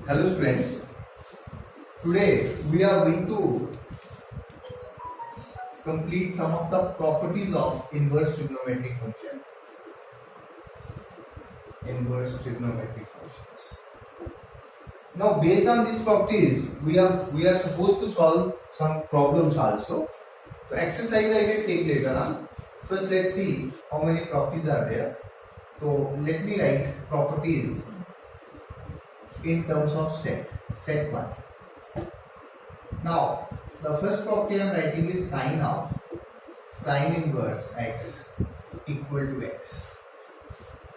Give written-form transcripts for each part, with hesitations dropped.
Hello students, today we are going to complete some of the properties of inverse trigonometric function. Inverse trigonometric functions. Now based on these properties, we are supposed to solve some problems also. The exercise I will take later on. First let's see how many properties are there. So let me write properties in terms of set 1. Now the first property I am writing is sine inverse x equal to x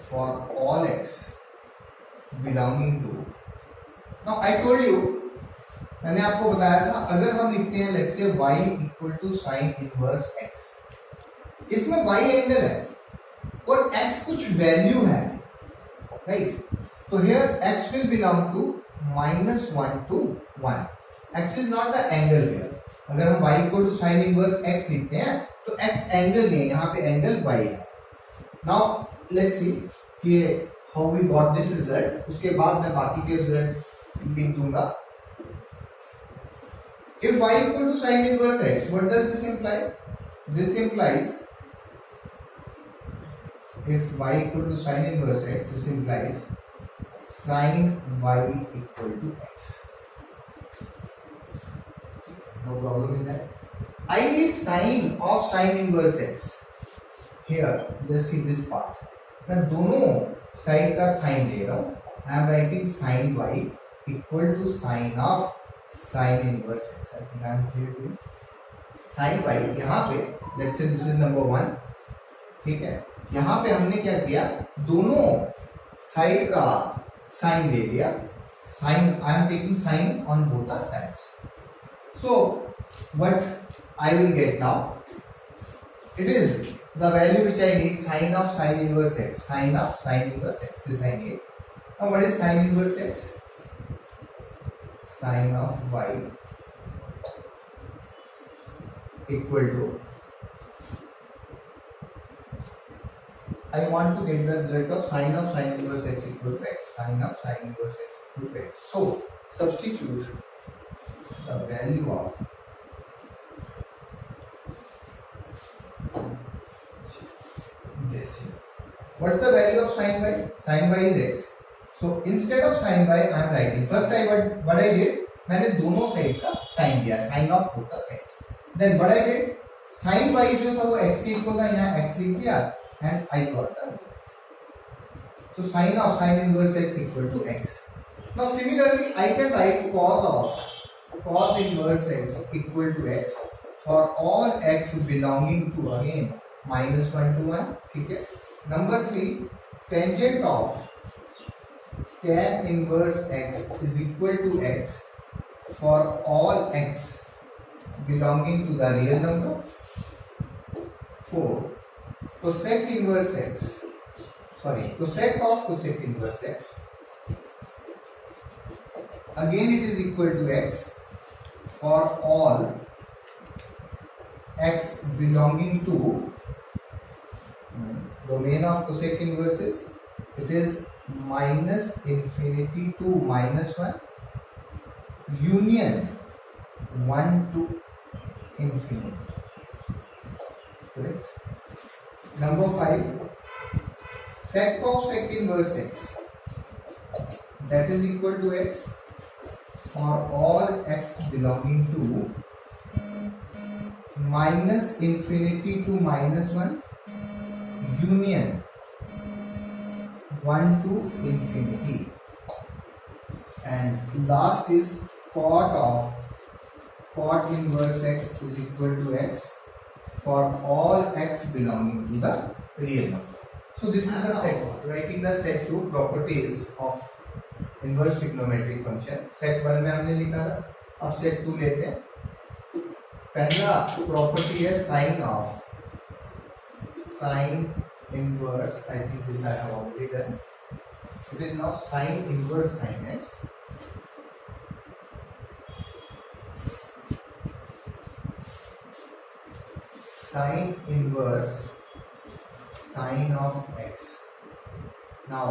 for all x belonging to. Now I told you, मैंने आपको बताया था अगर हम लिखते हैं let's say y equal to sine inverse x, इसमें y angle है और x कुछ वैल्यू है, राइट? तो here x will belong to -1 to 1. x is not the angle here. अगर हम y equal to sine inverse x लिखते हैं तो x एंगल नहीं है, यहाँ पे एंगल y है. नाउ लेट्स सी कि how we got this result. उसके बाद मैं बाकी के रिजल्ट लिख दूंगा. If y equal to sin inverse x, what does this imply? This implies if y equal to sin inverse x, this implies sin y equal to x. No problem in that. I need sine of sin inverse x. Here, just see this part. मैं दोनों side का sine ले रहा हूँ. I am writing sin y equal to sin of sin inverse x. I think I am clear to you. Sin y यहाँ पे let's say this is number 1, ठीक है. यहाँ पे हमने क्या किया, दोनों साइड का साइन ले लिया. Sine I am taking sine on both the sides. So what I will get now, it is the value which I need, sine of sin inverse x, sine of sin inverse x, this I need. Now what is sin inverse x? Sine of y equal to, I want to get the result of sine inverse x equal to x, sine of sin inverse x equal to x. So substitute the value of this here. What's the value of sin y? Sin y is x. So instead of sin y, I am writing. First what I did, मैंने दोनों side का sine दिया, sine of both the sides. Then what I did, sin y जो था वो x के equal था, यहाँ x लिख दिया and I got the result. So sin of sin inverse x equal to x. Now similarly, I can write cos inverse x equal to x for all x belonging to again -1 to 1. ठीक है. Number 3, tangent of tan inverse x is equal to x for all x belonging to the real number. 4, cosec inverse x, cosec of cosec inverse x, again it is equal to x for all x belonging to domain of cosec inverses. It is -infinity to -1 union 1 to infinity. Correct? Number 5, sec of sec inverse x, that is equal to x for all x belonging to -infinity to -1 union 1 to infinity. And last is cot inverse x is equal to x for all x belonging to the real number. So this is the set, writing the set 2 properties of inverse trigonometric function. Set 1 में हमने लिखा था, अब set 2 लेते हैं. पहला property है sin inverse, I think this I have already done. It is now sin inverse sin x sin inverse sin of x. Now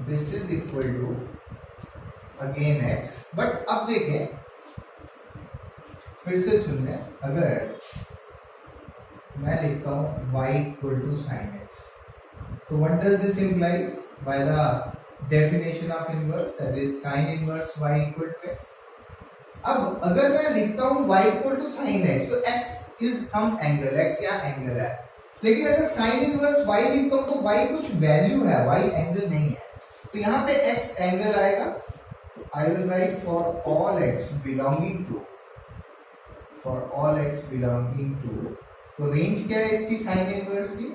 this is equal to again x, but अब देखें फिर से सुन लें, अगर मैं लिखता हूं y equal to sine X, तो what does this implies by the definition of inverse, that is sine inverse y equal to x। अब अगर मैं लिखता हूं y equal to sine x, तो x is some angle, x या angle है, लेकिन अगर साइन इनवर्स y लिखता हूं तो y कुछ वैल्यू है, y एंगल नहीं है, तो यहाँ पे x एंगल आएगा। तो I will write for all x belonging to, तो रेंज क्या है इसकी साइन इनवर्स की,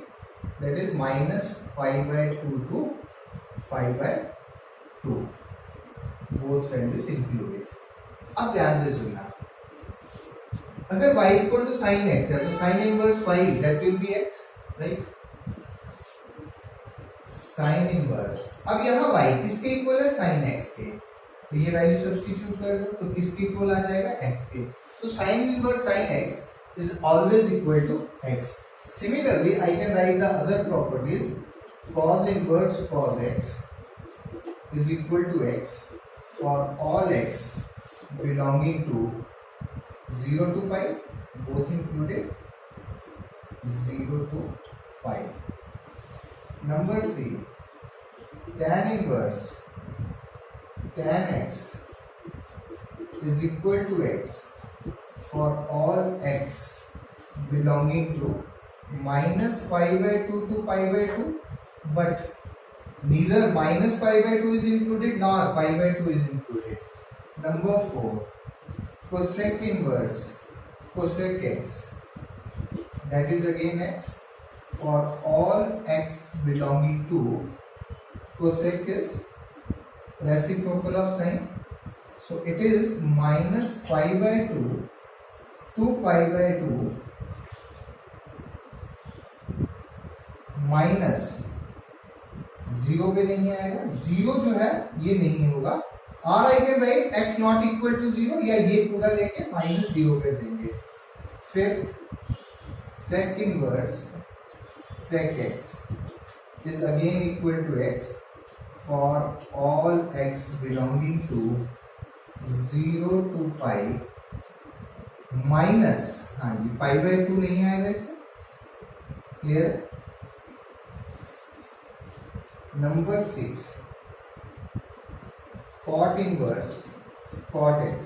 that is -π/2 to π/2, both values included. अब ध्यान से सुनना, अगर y equal to sine x है तो sine inverse y that will be x, right, sine inverse. अब यहाँ y किसके इक्वल है, साइन x के, तो ये वैल्यू सब्स्टिट्यूट कर दो तो किसके इक्वल आ जाएगा, x के। तो sine inverse sine x is always equal to x. Similarly, I can write the other properties. Cos inverse cos x is equal to x for all x belonging to 0 to pi, both included, 0 to pi. Number 3, tan inverse tan x is equal to x for all x belonging to -π/2 to π/2, but neither -π/2 is included nor π/2 is included. Number 4, cosec inverse cosec x, that is again x for all x belonging to, cosec is reciprocal of sin, so it is -π/2 to π/2 minus, zero पे नहीं आएगा, zero जो है ये नहीं होगा, और I can write x not equal to zero, या ये पूरा लेके -0 पे देंगे। Fifth, sec inverse sec x is again equal to x for all x belonging to 0 to pi minus, हाँ जी, π/2 नहीं आएगा इसमें, clear. Number 6, cot inverse cot x,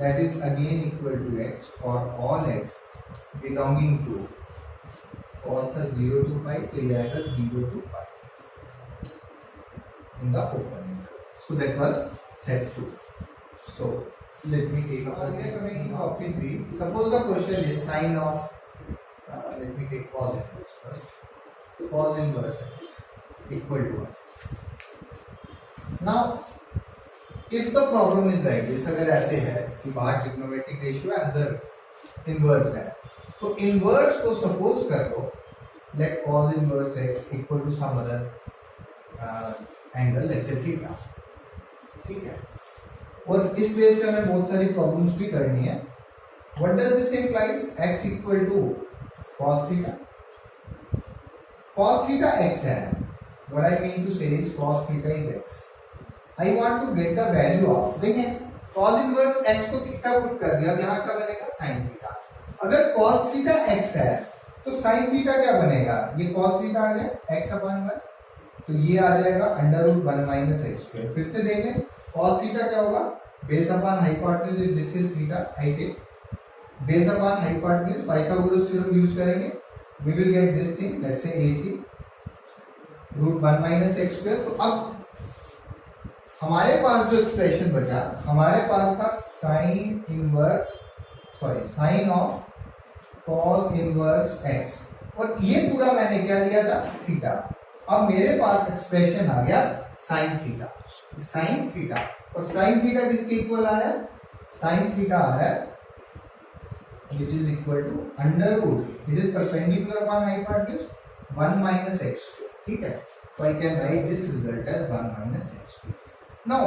that is again equal to x for all x belonging to, cos the 0 to pi, तो ये आएगा 0 to pi in the open interval. So that was set 2. So let me take up the coming to topic 3. Suppose the question is sine of, let me take cos inverse first. Cos inverse x equal to 1. Now, if the problem is like this, अगर ऐसे है कि बाहर trigonometric ratio है, अंदर inverse है, तो inverse को सपोज कर लो, let cos inverse x equal to some other angle, let's say theta, ठीक है। और इस बेस पे हमें बहुत सारी प्रॉब्लम्स भी करनी है। What does this implies, x equal to cos theta, cos theta x है, what I mean to say is cos theta is x। I want to get the value of, देखें cos inverse x को theta put कर दिया, अब यहाँ क्या बनेगा, sin theta. अगर cos थीटा x है तो sin थीटा क्या बनेगा, ये cos थीटा आ गया x/1, तो ये आ जाएगा √1 - x²। फिर से देखें cos थीटा क्या होगा, base upon hypotenuse, this is theta, I take base upon hypotenuse, Pythagoras theorem use करेंगे, we will get this thing, let's say AC √1 - x²। तो अब हमारे पास जो एक्सप्रेशन बचा, हमारे पास था sine inverse, sorry sine of cos inverse x, और ये पूरा मैंने क्या लिया था, थीटा। अब मेरे पास एक्सप्रेशन आ गया साइन थीटा, साइन थीटा, और साइन थीटा किसके इक्वल आ रहा है, साइन थीटा आ रहा है which is equal to √, it is perpendicular upon hypotenuse 1 - x², ठीक है। So I can write this result as 1 - x². Now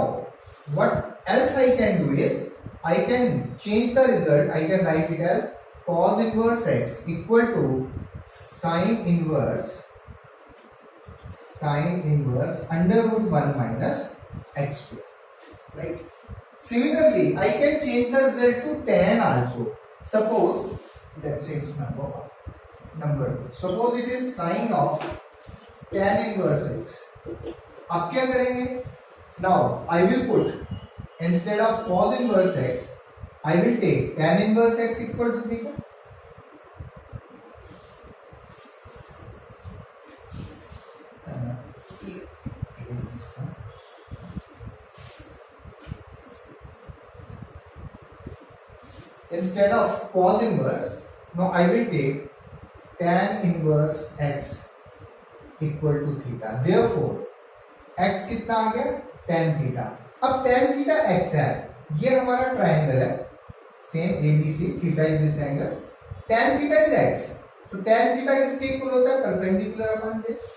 what else I can do is I can change the result, I can write it as cos inverse x equal to sin inverse √1 - x², right? Similarly, I can change the result to tan also. Suppose, let's say it's number 2. Suppose it is sine of tan inverse x. अब क्या करेंगे? Now I will put instead of cos inverse x, I will take tan inverse x equal to theta. Instead of cos inverse, now I will take tan inverse x equal to theta. Therefore, x कितना आ गया? tan theta. अब tan theta x है, ये हमारा triangle है, same ABC, theta is this angle, tan theta is x. तो tan theta किसके इक्वल होता है? Perpendicular upon this,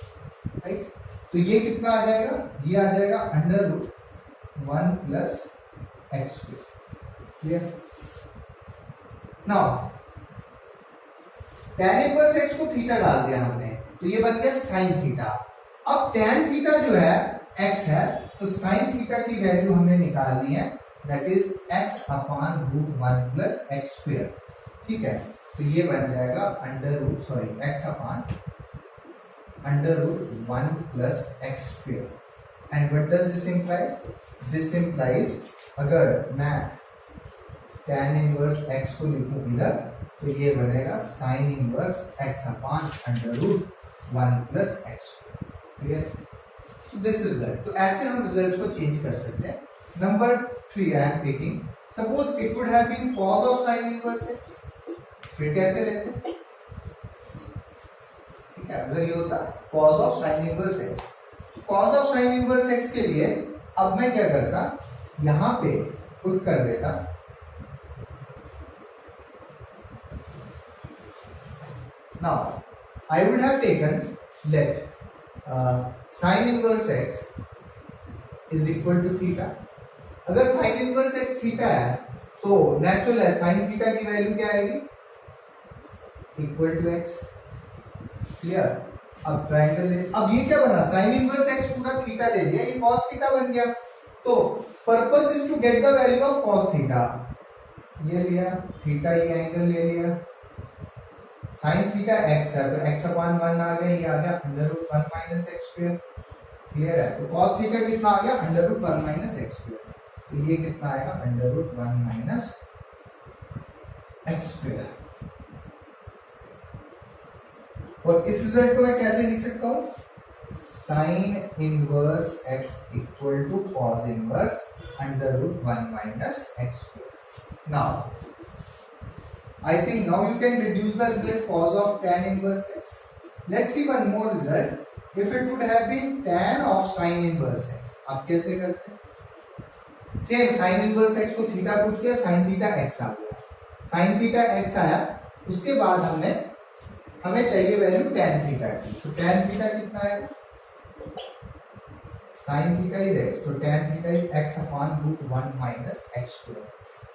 right? तो ये कितना आ जाएगा? ये आ जाएगा under root 1 plus x square. Clear? Now tan inverse x को थीटा डाल दिया हमने, तो ये बन गया sin थीटा. अब tan थीटा जो है x है, तो sin थीटा की वैल्यू हमने निकालनी है, that is x upon root 1 plus x square. ठीक है, तो ये बन जाएगा x upon under root 1 plus x square. And what does this imply? This implies, अगर मैं tan इनवर्स x को लिखूं इधर, तो ये बनेगा sin inverse x upon under root 1 plus x. Clear? So this result. तो ऐसे हम रिजल्ट्स को चेंज कर सकते हैं. Number 3 I am taking, suppose it would have been cos of sin inverse x. फिर कैसे लेते? ठीक है, अगर ये होता cos of sin inverse x, cos of sin inverse x के लिए अब मैं क्या करता, यहां पे पुट कर देता now I would have taken let sin inverse x is equal to theta. अगर sin inverse x थीटा है, तो नेचुरल है sin थीटा की वैल्यू क्या आएगी? Equal to x. क्लियर? अब ट्रायंगल ले, अब ये क्या बना? sin इनवर्स x पूरा थीटा ले लिया, ये cos थीटा बन गया. तो purpose is to get the value of cos theta. ये लिया थीटा, ये एंगल ले लिया, साइन थीटा x है, तो x अपॉन 1 आ गया, ये आ गया under root 1 minus x square. Clear है? तो cos थीटा कितना आ गया? Under root 1 minus x square. तो ये कितना आएगा? Under root 1 minus x square. और इस रिजल्ट को मैं कैसे लिख सकता हूं? Sine inverse x equal to cos inverse under root 1 minus x square. Now I think now you can reduce the result cos of tan inverse x. Let's see one more result. If it would have been tan of sin inverse x, आप कैसे करते हैं? Same sin inverse x को theta put किया, sin theta x आ गया, sin theta x आया, उसके बाद हमें चाहिए वैल्यू tan थीटा की. तो tan थीटा कितना आएगा? sin थीटा इज x, तो tan theta is x upon root 1 minus x square.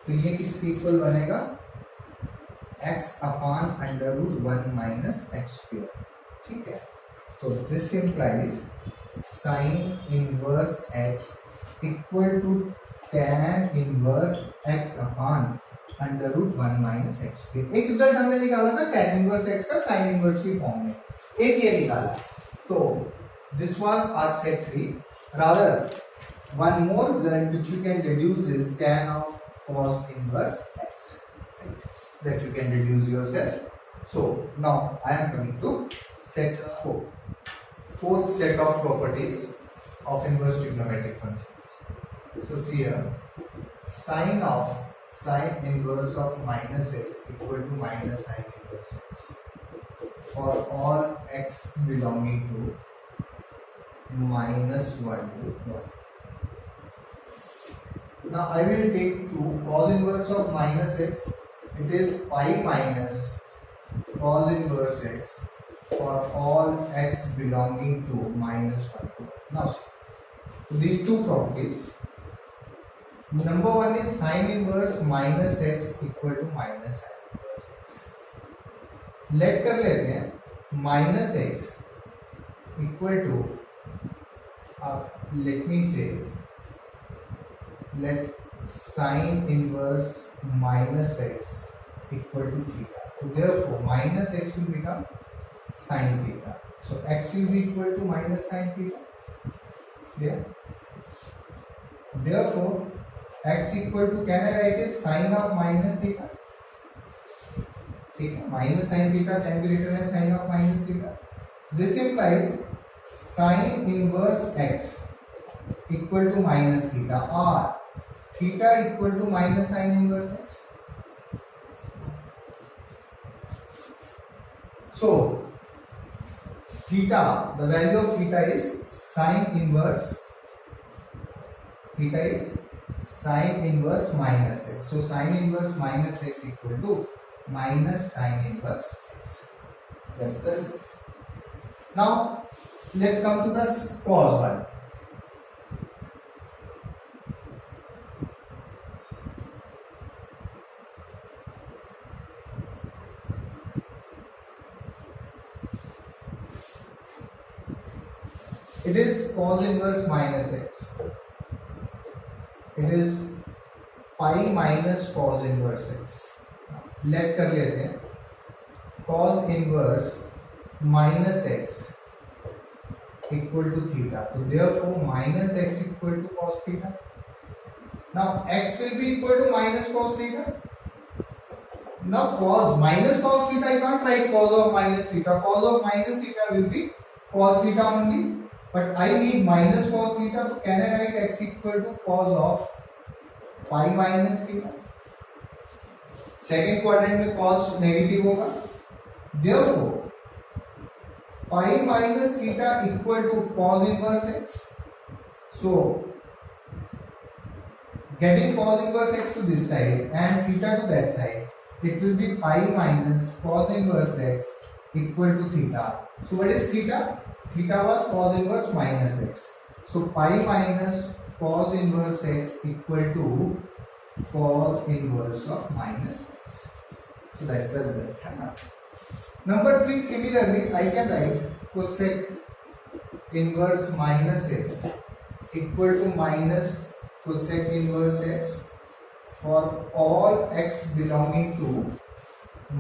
तो ये किसके इक्वल बनेगा? x upon under root 1 minus x square. ठीक है, तो this implies sine inverse x equal to tan inverse x upon under root 1 minus x square. एक result हमने निकाला था tan इनवर्स x का साइन इनवर्स की फॉर्म में, एक ये निकाला. तो this was our set 3. Rather one more result which you can deduce is tan of cos inverse x, that you can deduce yourself. So now I am coming to set 4. Fourth set of properties of inverse trigonometric functions. So see here, sin inverse of minus x equal to minus sin inverse x for all x belonging to minus 1 to 1. Now I will take 2 cos inverse of minus x. It is pi minus cos inverse x for all x belonging to minus 1 to 1. Now, these two properties. Number 1 is sin inverse minus x equal to minus sin inverse x. Let कर लेते हैं minus x equal to let me say let sine inverse minus x equal to theta. So therefore minus x will become sine theta. So x will be equal to minus sine theta. Clear? Therefore x equal to, can I write is sine of minus theta? Theta minus sine theta can be written as sine of minus theta. This implies sine inverse x equal to minus theta, or theta equal to minus sine inverse x. So theta, the value of theta is sine inverse minus x. So sine inverse minus x equal to minus sine inverse x. That's the result. Now let's come to the cos one. It is cos inverse minus x. It is pi minus cos inverse x. Let कर लेते हैं cos inverse minus x equal to theta. So therefore minus x equal to cos theta. Now x will be equal to minus cos theta. Now cos minus cos theta, I can't write cos of minus theta. Cos of minus theta will be cos theta only. But I need minus cos theta, so can I write x equal to cos of pi minus theta? Second quadrant में cos negative होगा, therefore pi minus theta equal to cos inverse x. So getting cos inverse x to this side and theta to that side, it will be pi minus cos inverse x equal to theta. So what is theta? Theta was cos inverse minus x. So pi minus cos inverse x equal to cos inverse of minus x. So that's the result. Number 3, similarly, I can write cosec inverse minus x equal to minus cosec inverse x for all x belonging to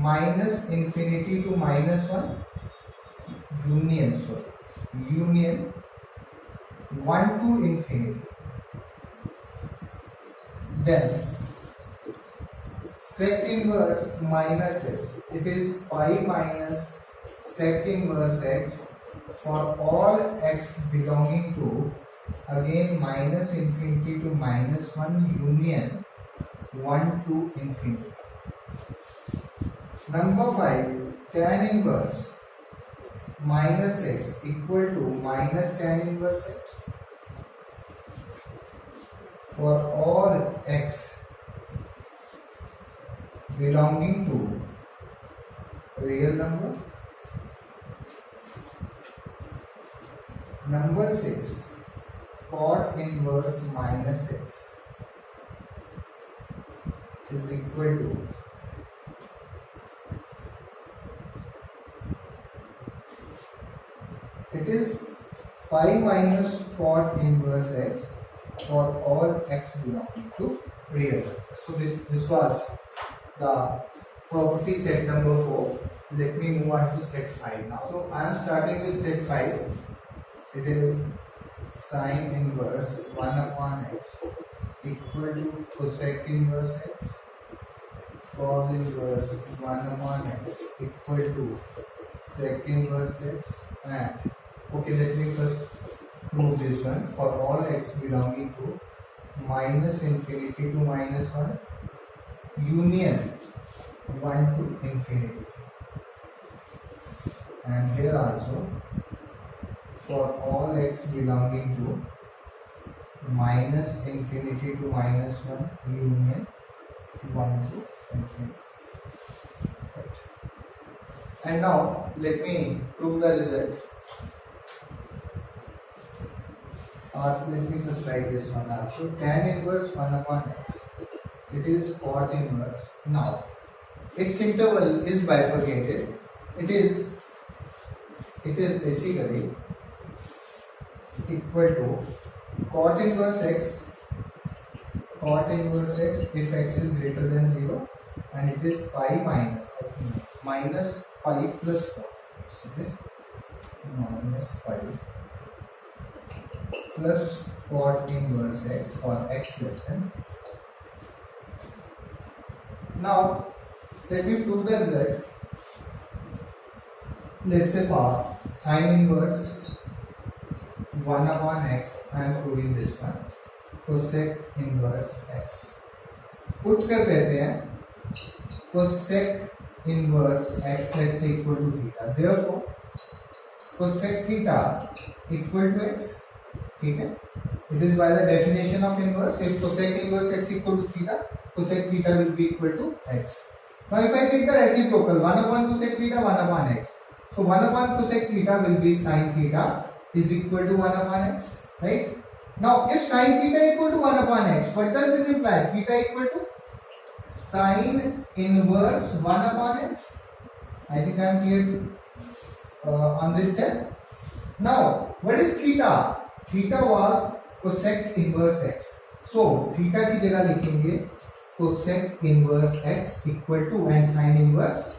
minus infinity to minus 1 union 1 to infinity. Then sec inverse minus x, it is pi minus sec inverse x for all x belonging to, again, minus infinity to minus 1 union 1 to infinity. Number 5, tan inverse minus x equal to minus tan inverse x for all x belonging to real number. Number 6, cot inverse minus x is equal to it is pi minus cot inverse x for all x belonging to real number. So this was the property set number 4. Let me move on to set 5 now. So I am starting with set 5. It is sine inverse 1 upon x equal to cosec inverse x, cos inverse 1 upon x equal to sec inverse x, and okay, let me first prove this one for all x belonging to minus infinity to minus 1 union 1 to infinity, and here also for all x belonging to minus infinity to minus 1 union 1 to infinity. Right. And now let me prove the result. Or let me first write this one also. Tan inverse 1 upon x, it is cot inverse. Now its interval is bifurcated. It is basically equal to cot inverse x cot inverse x if x is greater than 0, and it is pi minus, minus pi plus 4. So this minus pi plus cot inverse x for x less than 0. Now let me prove the result. Let's say for sine inverse 1 upon x, I am proving this one. Cosec inverse x. Put कर लेते हैं. Cosec inverse x, let's say, equal to theta. Therefore, cosec theta equal to x. ठीक है? It is by the definition of inverse. If cosec inverse x equal to theta, cosec theta will be equal to x. Now, if I take the reciprocal, 1 upon cosec theta, 1 upon x. So 1 upon cosec theta will be sin theta is equal to 1 upon x, right? Now, if sin theta equal to 1 upon x, what does this imply? Theta equal to sin inverse 1 upon x. I think I am clear on this step. Now, what is theta? Theta was cosec inverse x. So, theta की जगह लिखेंगे cosec inverse x equal to, and sin inverse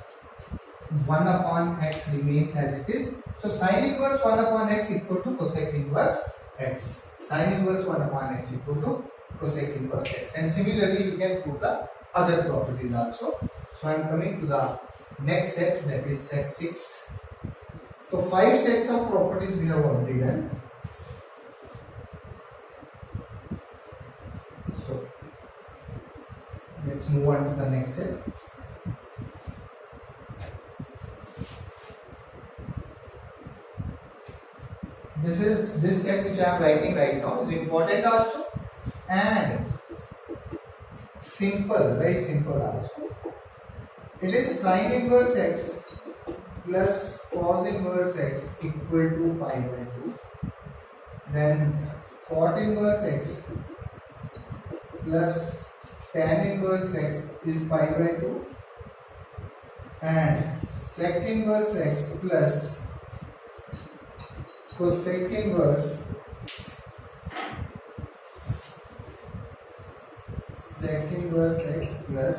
1 upon x remains as it is. So sin inverse 1 upon x equal to cosec inverse x. Sin inverse 1 upon x equal to cosec inverse x. And similarly, you can prove the other properties also. So I am coming to the next set, that is set 6. So 5 sets of properties we have already done. So let's move on to the next set. This set which I am writing right now is important also, and simple, very simple also. It is sin inverse x plus cos inverse x equal to pi by 2. Then cot inverse x plus tan inverse x is pi by 2, and sec inverse x plus cosec inverse sec inverse x plus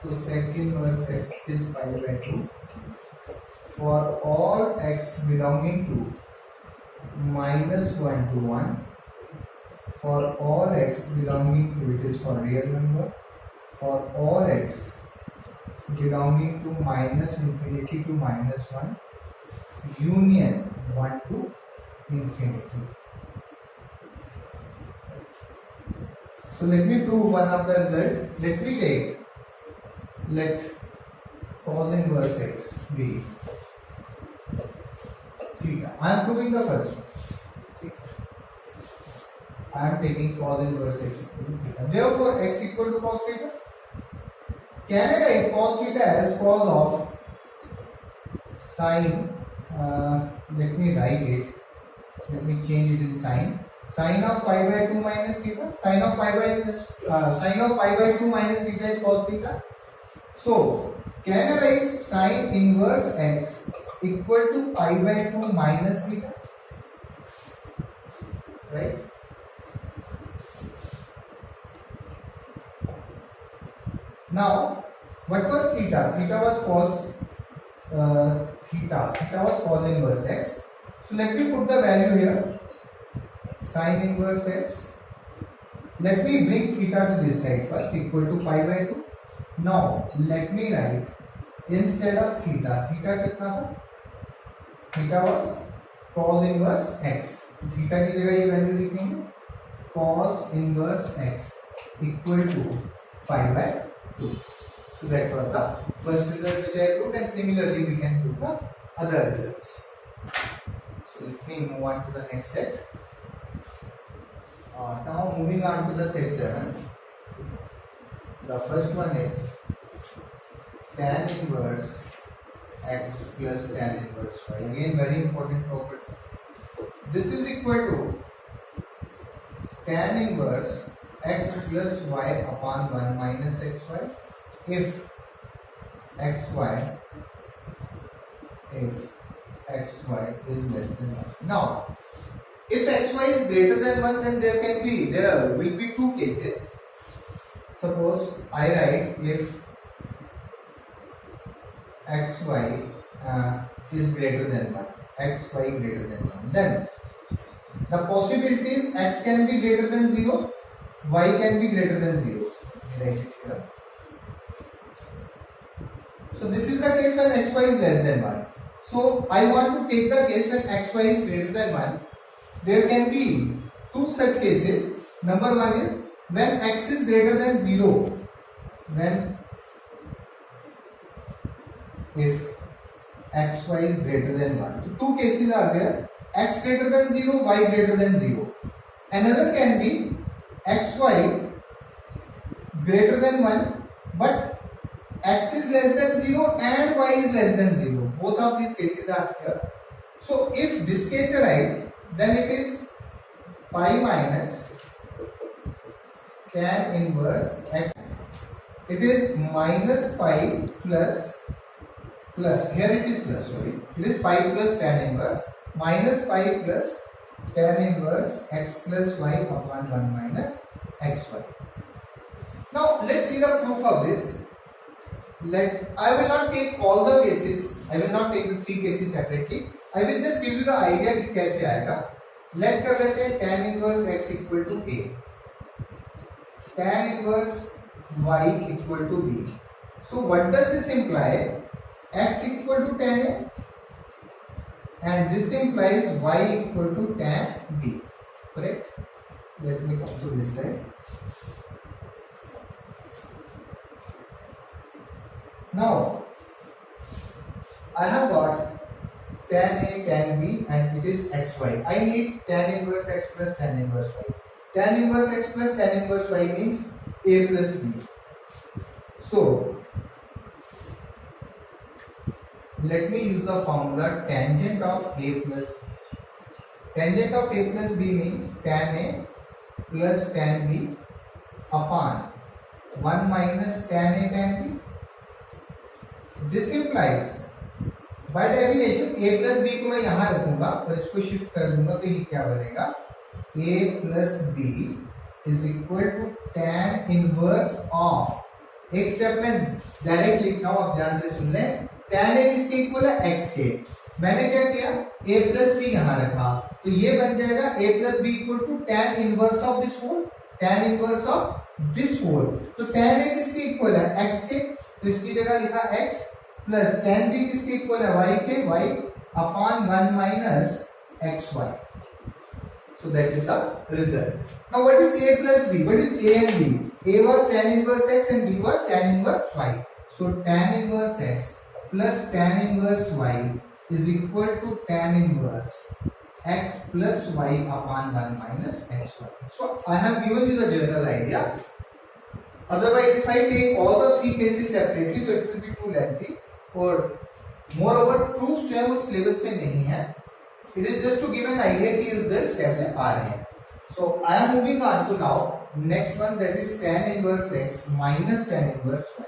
cosec inverse x is pi by 2 for all x belonging to minus 1 to 1, for all x belonging to, it is for real number, for all x belonging to minus infinity to minus 1, union 1 to infinity. So let me prove one of the result. Let cos inverse x be theta. I am proving the first one. I am taking cos inverse x equal to theta. Therefore, x equal to cos theta. Can I write cos theta as cos of sine? Let me write it. Let me change it in sine. Sine of pi by 2 minus theta. Sine of pi by 2 minus theta is cos theta. So, can I write sine inverse x equal to pi by 2 minus theta? Right? Now, what was theta? Theta was cos theta was cos inverse x. So let me put the value here. Sin inverse x. Let me bring theta to this side first, equal to pi by 2. Now let me write, instead of theta कितना था? Theta was cos inverse x. Theta की जगह ये value लिखेंगे cos inverse x equal to pi by 2. So that was the first result which I proved, and similarly we can prove the other results. So let me move on to the next set. Now moving on to the set 7. The first one is tan inverse x plus tan inverse y. Again, very important property. This is equal to tan inverse x plus y upon 1 minus xy if xy is less than 1. Now, if xy is greater than 1, then there will be two cases. Suppose I write if xy is greater than 1, xy greater than 1, then the possibilities x can be greater than 0, y can be greater than 0. Let me write it here. So this is the case when xy is less than 1. So I want to take the case when xy is greater than 1. There can be two such cases. Number one is when x is greater than 0. When if xy is greater than 1. So two cases are there. X greater than 0, y greater than 0. Another can be xy greater than 1, but x is less than 0 and y is less than 0. Both of these cases are here. So if this case arises, then it is pi minus tan inverse x. It is minus pi plus here it is plus, sorry. It is pi plus tan inverse minus pi plus tan inverse x plus y upon 1 minus xy. Now let's see the proof of this. I will not take all the cases. I will not take the three cases separately. I will just give you the idea कि कैसे आएगा. Let कर लेते हैं tan inverse x equal to a, tan inverse y equal to b. So what does this imply? X equal to tan a, and this implies y equal to tan b. Correct? Let me come to this side. Now, I have got tan A, tan B, and it is xy. I need tan inverse x plus tan inverse y. Tan inverse x plus tan inverse y means a plus b. So, let me use the formula tangent of a plus b. Tangent of a plus b means tan a plus tan b upon 1 minus tan a tan b. This implies, by definition, a plus b को मैं यहाँ रखूंगा और इसको shift कर दूंगा तो ये क्या बनेगा? a plus b is equal to tan inverse of, एक स्टेप में डायरेक्ट लिख रहा हूँ, आप ध्यान से सुन लें. tan a किसके इक्वल है? x के. मैंने क्या किया? a plus b यहाँ रखा तो ये बन जाएगा a plus b equal to tan inverse of this whole, tan inverse of this whole. तो tan a किसके इक्वल है? x के, तो इसकी जगह लिखा x प्लस tan b किसके इक्वल है? y के, y upon 1 minus xy. So that is the result. Now what is a plus b? What is a and b? A was tan inverse x and b was tan inverse y. So tan inverse x plus tan inverse y is equal to tan inverse x plus y upon 1 minus xy. So I have given you the general idea. Otherwise, if I take all the three cases separately, तो it will be too lengthy. और moreover, proof जो है वो syllabus में नहीं है. It is just to give an idea कि results कैसे आ रहे हैं. So I am moving on to now next one, that is tan inverse x minus tan inverse y,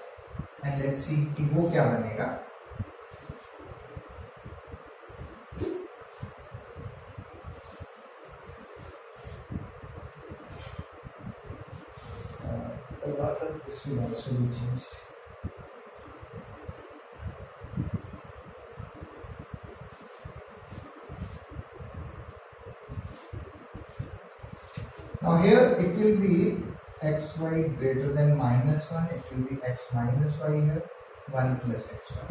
and let's see कि वो क्या बनेगा. This will also be changed. Now here it will be xy greater than minus 1, it will be x minus y here, 1 plus xy.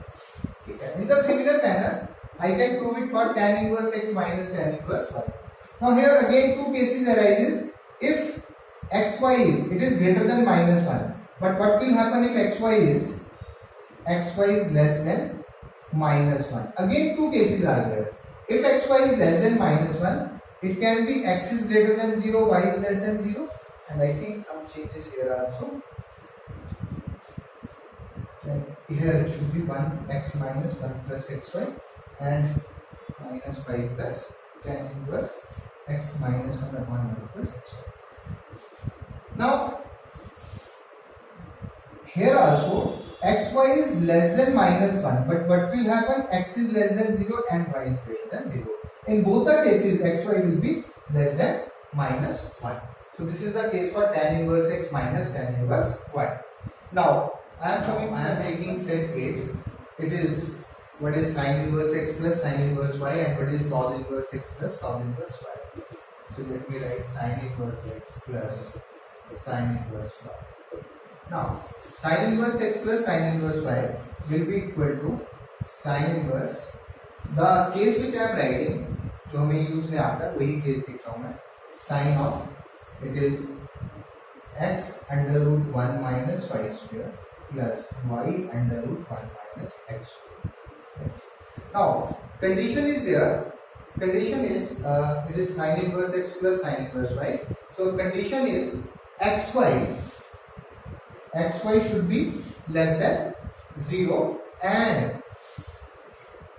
Okay. In the similar manner, I can prove it for tan inverse x minus tan inverse y. Now here again two cases arises. If xy is greater than minus 1, but what will happen if xy is less than minus 1? Again two cases are there. If xy is less than minus 1, it can be x is greater than 0, y is less than 0, and I think some changes here also. And here it should be 1 x minus 1 plus xy and minus y plus tan inverse x minus 1 upon 1 plus xy. Now here also xy is less than minus 1, but what will happen? X is less than 0 and y is greater than 0. In both the cases xy will be less than minus 1. So this is the case for tan inverse x minus tan inverse y. Now I am taking set 8. It is what is sin inverse x plus sin inverse y, and what is cos inverse x plus cos inverse y. So let me write sin inverse x plus sin inverse y. Now sin inverse x plus sin inverse y will be equal to sin inverse, the case which I am writing, जो हमें use में आता है वही case लिख रहा हूँ मैं, sin of it is x under root 1 minus y square plus y under root 1 minus x square. Now condition is there. Condition is it is sin inverse x plus sin inverse y. So condition is xy should be less than 0 and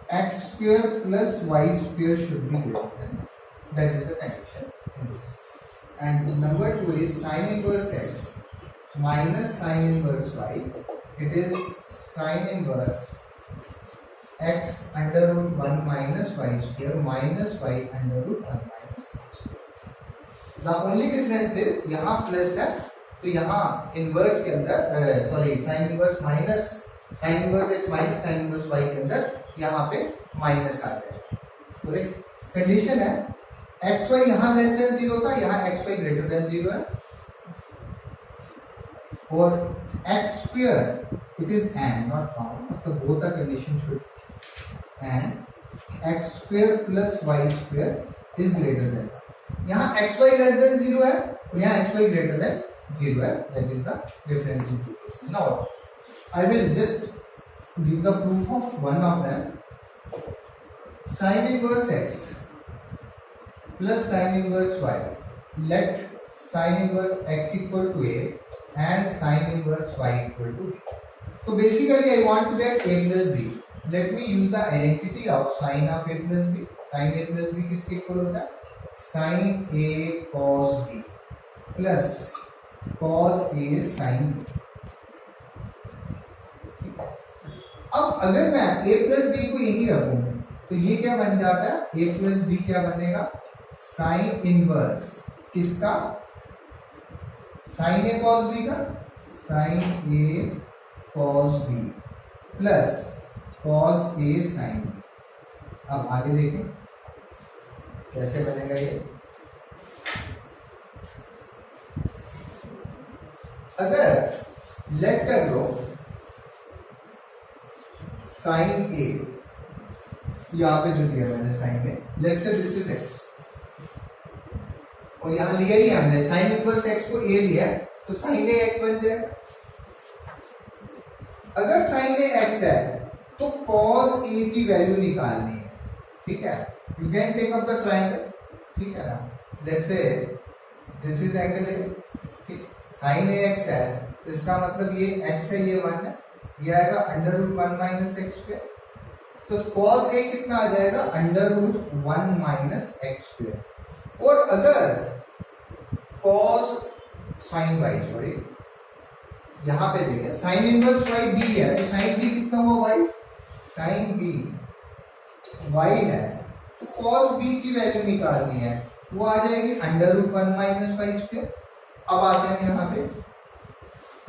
x square plus y square should be greater than. That is the condition in this. And number 2 is sin inverse x minus sin inverse y. It is sin inverse x under root 1 minus y square minus y under root 1 minus x square. The only difference is यहाँ plus है तो यहाँ inverse के अंदर sin inverse minus sin inverse x minus sin inverse y के अंदर यहाँ पे माइनस आ जाएगा. तो एक कंडीशन है xy यहाँ लेस देन 0 था, यहाँ xy ग्रेटर देन 0 है, और x square it is and not found, मतलब both the condition should and x square plus y square is greater than. यहाँ xy less than 0 है और यहाँ xy greater than 0 है. That is the difference in two cases. Now I will just give the proof of one of them. Sin inverse x plus sin inverse y. Let sin inverse x equal to a and sin inverse y equal to b. So basically I want to get a plus b. Let me use the identity of sin of a plus b. Sin a plus b किसके equal होता है? Sin a cos b plus cos a sin b. अब अगर मैं a plus b को यही रखूं तो ये क्या बन जाता है? a plus b क्या बनेगा? sin इनवर्स किसका? sin a cos b का? sin a cos b plus cos a sin b. अब आगे देखें कैसे बनेगा ये. अगर लेट कर लो sin a, यहां पे जो दिया मैंने sin a, लेट से दिस इज x और यहां लिया ही हमने sin इनवर्स x को a लिया तो sin a x बन जाएगा. अगर sin a x है तो cos a की वैल्यू निकालनी है. ठीक है, you can take up the triangle. ठीक है ना, let's say this is angle a. ठीक, sin a x है तो इसका मतलब ये x है, ये 1 है, ये आएगा under root 1 minus x square. तो cos a कितना आ जाएगा? Under root 1 minus x square. और अगर cos sin y, सॉरी यहां पे देखें sin इनवर्स y b है तो sin b कितना हुआ y? sin b y है तो cos b की वैल्यू निकालनी है, वो आ जाएगी under root 1 minus Y square. अब आते हैं यहाँ पे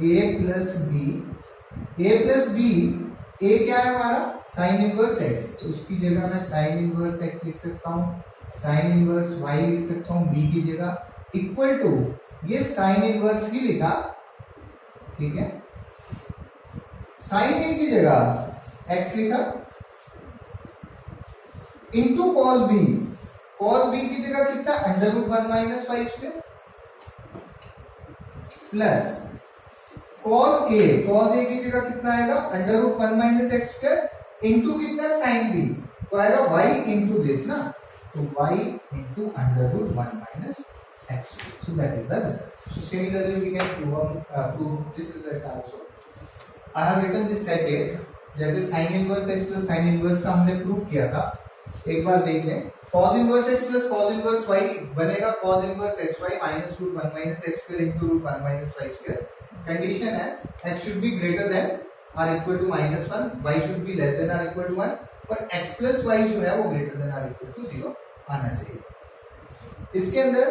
a प्लस b. a क्या है हमारा? sin इनवर्स x, तो उसकी जगह मैं sin इनवर्स x लिख सकता हूँ, sin इनवर्स y लिख सकता हूँ b की जगह, इक्वल टू ये sin इनवर्स ही लिखा. ठीक है, sin a की जगह x लिखा into cos b. cos b की जगह कितना? Under root 1 minus Y square plus cos a की जगह कितना आएगा? Under root 1 minus x square into कितना? sin b, तो आएगा y इंटू दिस ना, तो y into under root 1 minus x square. So that is the result. So similarly we can prove this result also. I have written this set 8. जैसे sin inverse x plus sin inverse का हमने prove किया था, एक बार देख लें. cos inverse x plus cos inverse y बनेगा cos inverse xy minus root 1 minus x square into root 1 minus y square. Condition है x should be greater than or equal to minus 1, y should be less than or equal to 1 और x plus y जो है वो greater than or equal to 0 आना चाहिए. इसके अंदर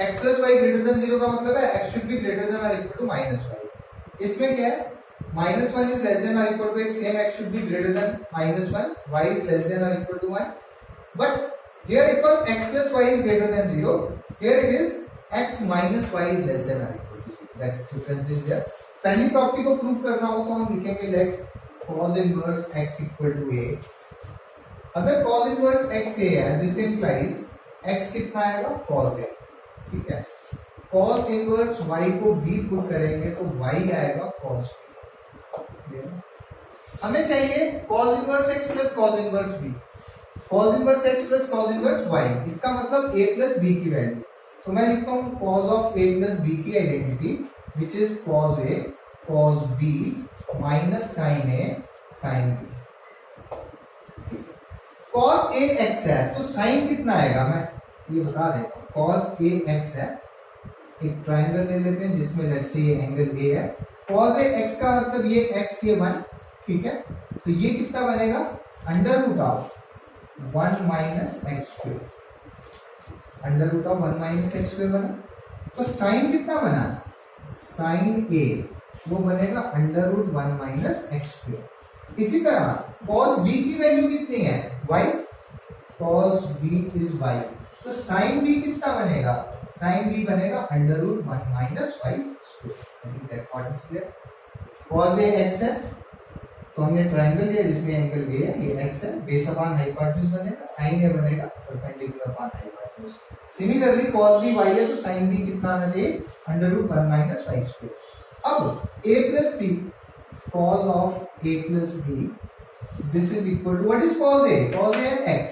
x plus y greater than 0 का मतलब है x should be greater than और इक्वल टू माइनस वाई। इसमें क्या है, minus one is less than और equal to X, same x should be greater than minus one, y is less than और equal to 1, but here it was x plus y is greater than 0, here it is x minus y is less than or equal to 0, that's difference is there। पहली property को prove करना हो तो हम लिखेंगे let cos inverse x equal to a। अगर cos inverse x a है, दिस इंप्लाइज x कितना आएगा cos a, ठीक है। cos इनवर्स y को b पुट करेंगे तो y आएगा cos b। हमें चाहिए cos inverse x plus cos inverse b, cos inverse x plus cos inverse y, इसका मतलब a प्लस b की वैल्यू। तो मैं लिखता हूँ cos of a plus b की identity which is cos a cos b minus sin a sin b। cos a x है तो sin कितना आएगा, मैं ये बता देता हूँ। cos a x है, एक ट्राइंगल ले लेते हैं जिसमें लेट्स से ये एंगल a है। cos a x का मतलब ये x ये 1, ठीक है। तो ये कितना बनेगा, under root of 1 minus x square, under root of 1 minus x square बना। तो साइन कितना बना, साइन ए वो बनेगा under root 1 minus x square. इसी तरह cos b की वैल्यू कितनी है, y, cos b is y, तो साइन b कितना बनेगा, साइन b बनेगा under root 1 minus y square. cos a x है तो हमने ट्रायंगल लिया जिसमें एंगल a है, ये x है, बेस अपॉन हाइपोटेन्यूज बनेगा, sin a बनेगा perpendicular upon hypotenuse. Similarly cos b y है तो sin b कितना आना चाहिए, under root 1 minus y square. अब a plus b, cos of a plus b, this is equal to what is cos a, cos a है x,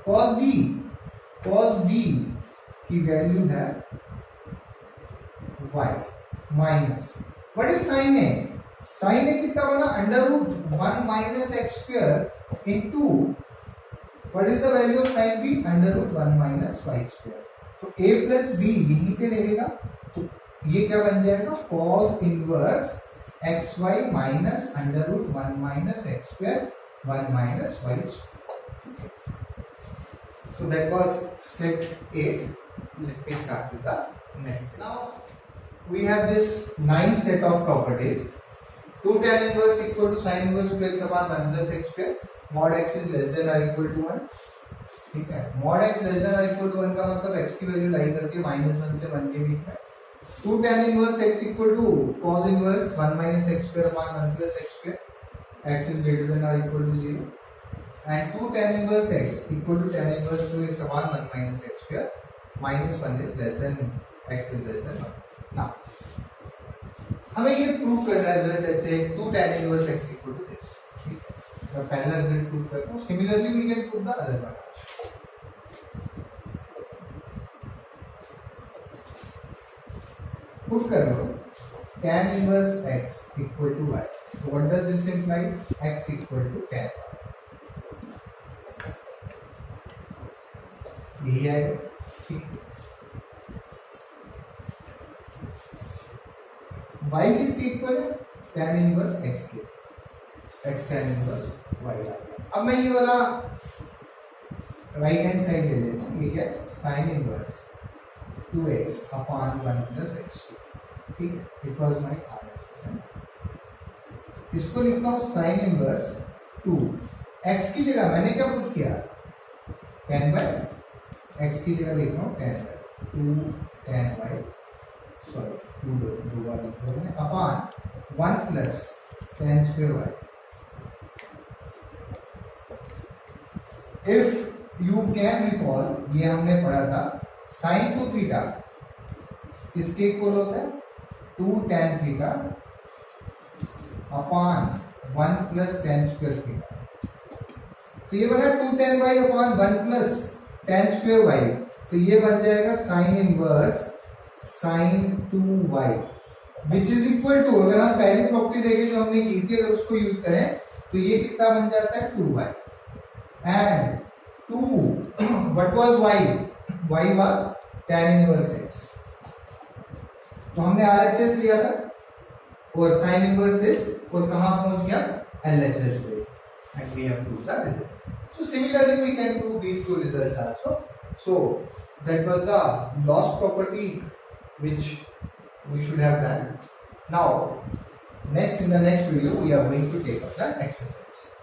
cos b की value है y माइनस what is sin a, sine A कितना बना, under root 1 minus x square into what is the value of sine B, under root 1 minus Y square. तो a plus B यहीं पे रहेगा, तो ये क्या बन जाएगा, cos inverse x y minus under root 1 minus x square 1 minus Y square. So that was set 8। Let me start with the next. Now we have this 9th set of properties. 2 tan inverse equal to sin inverse 2x upon 1 plus x square, mod x is less than or equal to 1, ठीक है। mod x less than or equal to 1 का मतलब x की value लाई करके -1 से 1 के बीच में। 2 tan inverse x equal to cos inverse 1 minus x square upon 1 plus x square, x is greater than or equal to 0, and 2 tan inverse x equal to tan inverse 2x upon 1 minus x square, -1 is less than x is less than 1। now हमें ये prove करना है result ऐसे 2 tan inverse x equal to this, ठीक है। मैं पहला result prove करता हूँ, similarly we can prove the other one. Prove कर लो tan inverse x equal to y, so what does this implies, x equal to tan y, यही आएगा, ठीक। y किसके इक्वल है, tan इनवर्स x के, x tan इनवर्स y आ गया। अब मैं ये वाला राइट हैंड साइड ले लेता हूँ, ये क्या है, sin inverse 2x upon 1 plus x, ठीक है। It was my answer. इसको लिखता हूँ sin इनवर्स 2, x की जगह मैंने क्या पुट किया, tan बाय, x की जगह लिख रहा हूँ tan by 2 tan y, sorry 2 बार लिख रहे हैं, upon 1 plus tan square y। If you can recall, ये हमने पढ़ा था sin 2 थीटा किसके इक्वल होता है, 2 tan theta upon 1 plus tan square theta. तो ये बना 2 tan y upon 1 plus tan square y, तो ये बन जाएगा sin inverse sin 2y which is equal to, अगर हम पहली प्रॉपर्टी देखें जो हमने की थी, अगर उसको यूज करें तो ये कितना बन जाता है 2y, and 2 what was y was tan inverse x। तो हमने RHS लिया था और sin इनवर्स दिस, और कहां पहुंच गया LHS पे, and we have proved the result. So similarly we can prove these two results also. So that was the lost property which we should have done. Now, in the next video, we are going to take up the exercise.